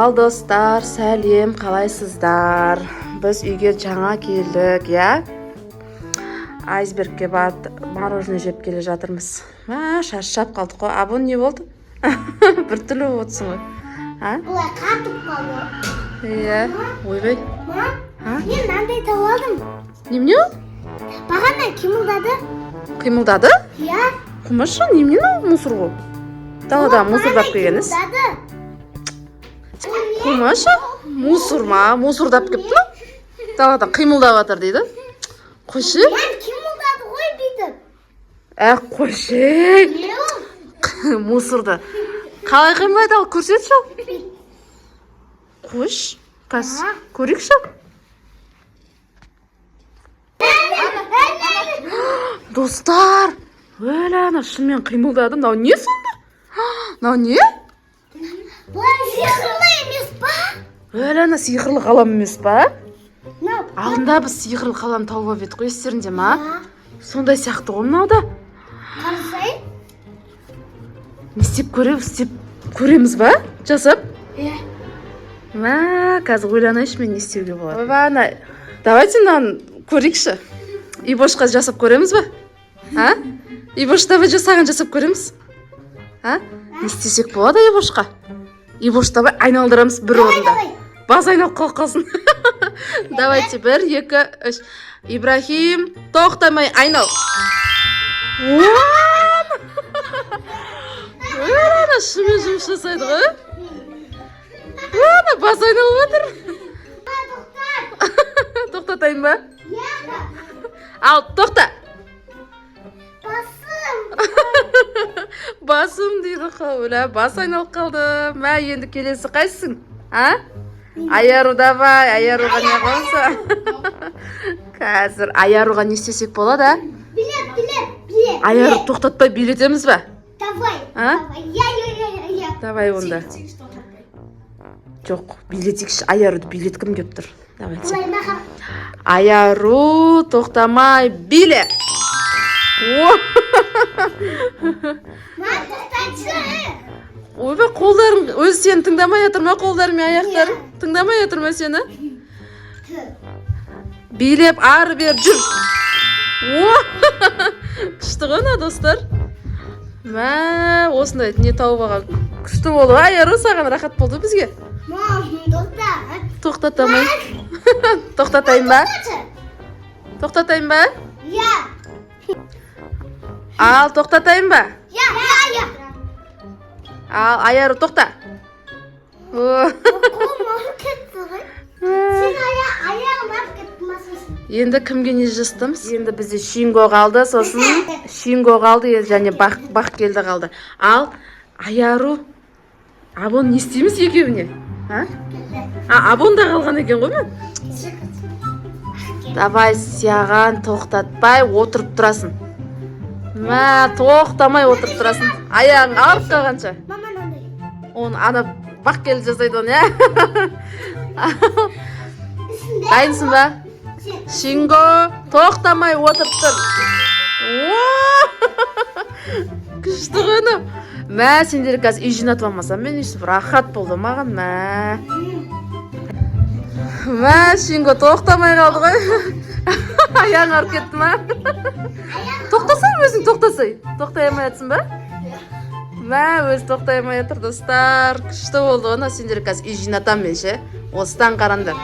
Ал достар, сәлем, қалайсыздар? Біз үйге жаңа келдік, я? Айсбергке барып мороженое жеп келе жатырмыз. Шаршап қалдық қой. Абон не болды? Біртүрлі отырсың ғой. Бұлай қатып қалды. Иә, ойбай. Мен мынандай тауып алдым. Немене? Бағана қимылдады. Қимылдады? Иә. Құмашы, немене мусор ғой? Далада мусордап келгеніз? Құмашы, мусор ма? Мусордап келіпті ма? Далада қимылдап жатыр дейді. Қойшы? Мен қимылдады ғой бүйтіп. Қойшы. Мусорды. Қалай қимылдайды ал көрсетші. Қойш, көрейікші. Достар, ана шынымен қимылдады. Нау не сонда? Нау не? Бұлай сиқырлы емес па? Ана сиқырлы қалам емес па? Алдында біз сиқырлы қалам тауып еді ғой, естерінде ма? Сондай сияқты ғой мынау да. Қарасай? Не істеп көреміз ба? Жасап? Иә. Қазір ойланайыншы мен не істеуге болады. Ана, давайте мынаны көрейікші. Ибошқа жасап көреміз ба? Ибош давай жасаған жасап көреміз. Не істесек болады Ибошқа? Ибош давай айналдырамыз бір орында. Баз айналып қалсын. Давайте 1, 2, 3. Ибрахим, тоқтамай айнал. Ана шымен жұмыс жасайды ғой. Ана баз айналып отыр. Тоқтатайын ба? Ал, тоқта. Басым дейді қауыла. Бас айналып қалды. Енді келесі қайсың? Аяру давай. Аяруға не қонса? Қазір аяруға не істесек болады? Билет. Аяру тоқтатпай билетеміз ба? Давай. Давай онда. Жоқ, билетейікші. Аяруды билеткім кеп тұр. Давайте. Аяру, тоқтамай, биле. Ойбай, қолдарың өз сені тыңдамай жатыр ма? Қолдарың мен аяқтарың тыңдамай жатыр ма сені? Билеп, ары бер, жүр. Күшті ғана, достар. Осындай не тауып алған. Күшті болды. Аяру, саған рахат болды бізге. Тоқтатамай. Тоқтатайын ба? Тоқтатайын ба? Иә. Ал, тоқтатайын ба? Иә. Ал, Аяру, тоқта. Сен аяғым ап кетті масысын. Енді кімге не жыстымыз? Енді бізде Шинго қалды, сосын Шинго қалды, және бақ келді қалды. Ал, Аяру, Абон не істейміз екеуіне? Абон да қалған екен ғой мен? Давай, сияған тоқтатпай отырып тұрасың. Тоқтамай отырып тұрасың. Аяғың алып қалғанша. Мама нандай. Оны ана бақ келді жасайды оны, Дайынсың ба? Шинго, тоқтамай отырып тұр. Күшті ғыны. Сендер қазір үй жинатып алмасам, мен үйсіп рахат болды маған. Шинго тоқтамай қалды ғой. Аяғың арып кетті ма? Тоқтасай, өзің тоқтасай. Тоқтай алмай жатсың ба? Өзі тоқтай алмай жатыр, достар. Күшті болды ғына, сендер қазір үй жинатам мен ше. Осыдан қарандар.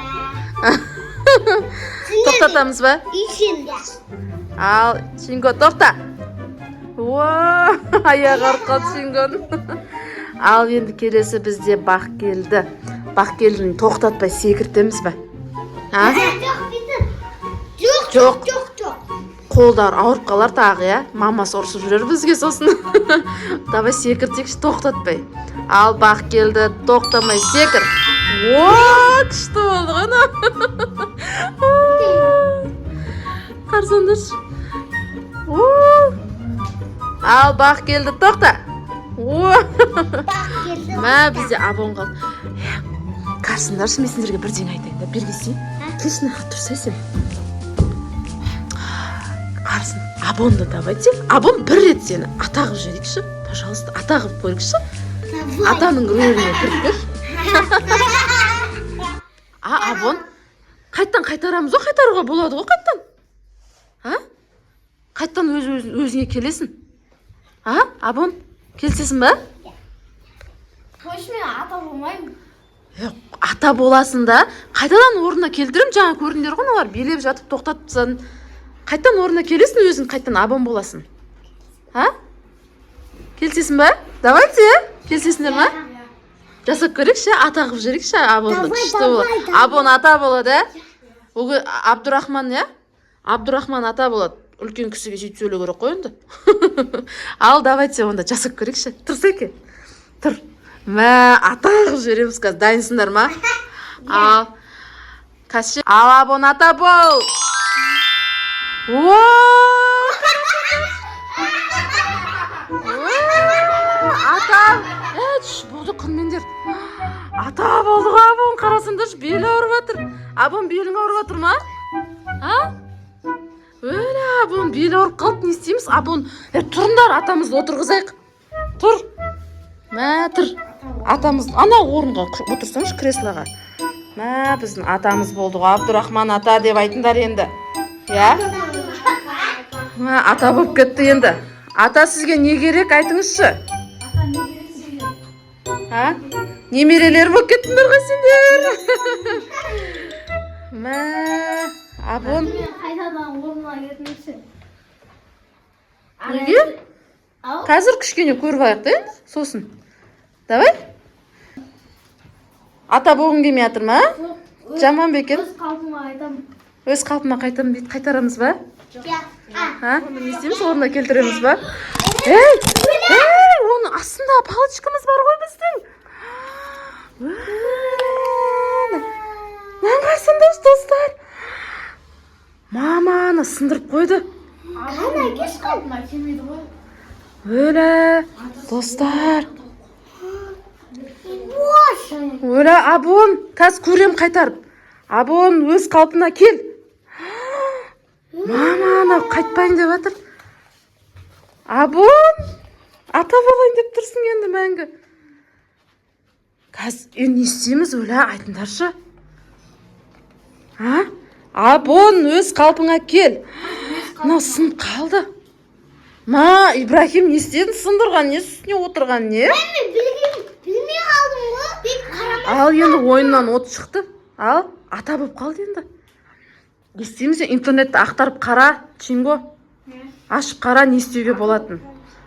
Тоқтатамыз ба? Үйшінде. Ал, Шинго, тоқта. Аяғы арып қалды Шингоның. Ал, енді келесі бізде бақ келді. Бақ келдіні тоқтатпай секіртеміз ба? Жоқ. Қолдар ауырып қалар тағы, я? Мамасы ұрсып жүрер бізге сосын. Давай секіртекші тоқтатпай. Ал, бақ келді, тоқтамай секір. Күшті болды ғана. Қарсаңдаршы. Ал, бақ келді, тоқта. Бізде Абон қалды. Қарсыңдаршы, мен сендерге бірден айтайын да, бергесей. Келшін ақ тұрсай сен. Қарсын, Абонды давайте. Абон бір рет сені атағып жөрекші. Пожалуйста, атағып көрікші. Атаның рөліне кіріп көр. Абон қайттан қайтарамыз ғой, қайтаруға болады ғой қайттан. Қайттан өзіңе келесің. Абон, келсесің ба? Қойшы, мен ата болмаймын. Ата боласың да, қайтадан орнына келтірім, жаңа көрдіңдер ғой, олар белеп жатып тоқтатsan, қайттан орнына келесің, өзің қайттан абон боласың. Келсесің ба? Давайте, келсесіңдер ма? Жасап көрекші, ата қып жүрекші, абонды күшті болады. Абон ата болады, Оғы Абдурахман, Абдурахман ата болады. Үлкен кісіге сөйтіп сөйлеу керек қой енді. Ал, давайте онда жасап көрекші. Тұрса екен. Тұр. Мә, ата қып жүреміз қазір. Дайынсыңдар ма? Ал. Қазір. Ал, абон ата бол. Ата. Болды күнмендер. Ата болды ғой, абон қарасыңдар, белі ауырып жатыр. Абон белің ауырып жатыр ма? Өлі, абон белі ауырып қалды, не істейміз? Абон, тұрыңдар, атамызды отырғызайық. Тұр. Мә, тұр. Атамыз, ана орынға отырсаңыз, креслоға. Мә, біздің атамыз болды ғой, Абдурахман ата деп айтыңдар енді. Мә, ата болып кетті енді. Ата сізге не керек, айтыңызшы? Немерелер болып кеттіңдер ғой сендер. Мә, абон. Қайтадан орнына кетмекші. Неге? Қазір кішкене көріп аяқ та енді, сосын. Давай. Ата болғың келмей жатыр ма? Жаман ба екен? Өз қалпыма қайтамын. Өз қалпыма қайтамын дейді, қайтарамыз ба? Не істейміз, орнына келтіреміз ба? Оның астында палочкамыз бар ғой біздің. Наңғайсыңдар, достар. Маманы сындырып қойды. Қана кеш қалпыма келмейді ғой. Өлі, достар. Өлі, абон, қазір көрем қайтарып. Абон, өз қалпына кел. Маманы қайтпайын деп жатыр. Абон, ата болайын деп тұрсың енді мәңгі. Қазір не істейміз, өлі, айтыңдаршы. Абон, өз қалпыңа кел. Мынау сынып қалды. Ма, Ибрахим, не істедің, сындырған, не үстіне отырған, не? Мен білмей қалдым ғой. Ал, енді ойыннан от шықты. Ал, ата болып қалды енді. Не істейміз, интернетті ақтарып қара, Чинго. Ашып қара, не істеуге болатын.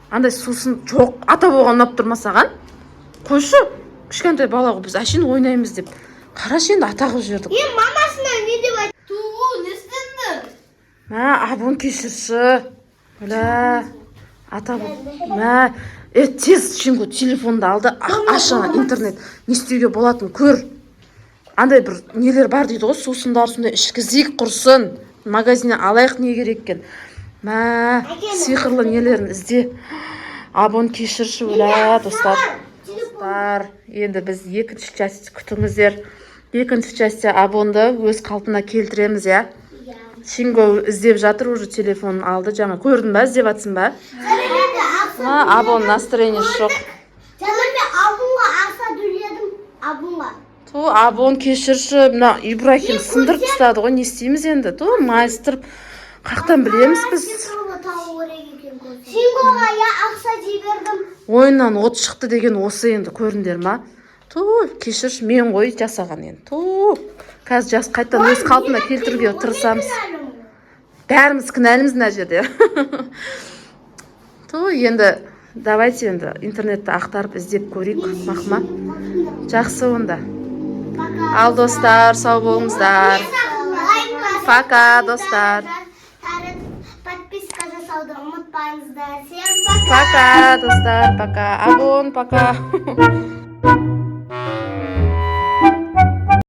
Андай сусын жоқ, ата болған ұнап тұрмасаған. Қойшы, кішкентай бала ғой, біз әшейін ойнаймыз деп. Қарашы енді ата қылып жібердік. Мамасына не деп айтты? Туғу, не істенді? Мә, абон кешірші. Өлі, ата бұл. Мә, тез Чинго телефонды алды, ашына интернет. Не істеуге болатын, көр. Андай бір нелер бар дейді ғой, сусындар сондай ішкізейік құрсын. Магазинне алайық не керек екен. Мә, сиқырлы нелерін ізде. Абон кешірші, өлі, достар. Достар, енді біз екінші часть күтіңіздер. Екінші частьте абонды өз қалпына келтіреміз, Чинго іздеп жатыр, уже телефонын алды. Жаңа көрдің ба, іздеп атсың ба? Абон настроение жоқ. Жаңа абонға ақша төледім, абонға. Абон кешірші, мына Ибрахим сындырып тастады ғой, не істейміз енді? Майыстырып, қақтан білеміз біз? Шингоға ақша жібердім. Ойыннан от шықты деген осы енді, көрдіңдер ма? Кешірші, мен ғой жасаған енді. Қазір жас қайттан өз қалпына келтіруге тырысамыз. Бәріміз кінәліміз мына жерде. Енді давайте енді интернетті ақтарып іздеп көрейік, мақма. Жақсы онда. Ал достар, сау болыңыздар. Пока, достар. Подписка жасауды ұмытпаңыздар. Пока, достар, пока. Абон, пока.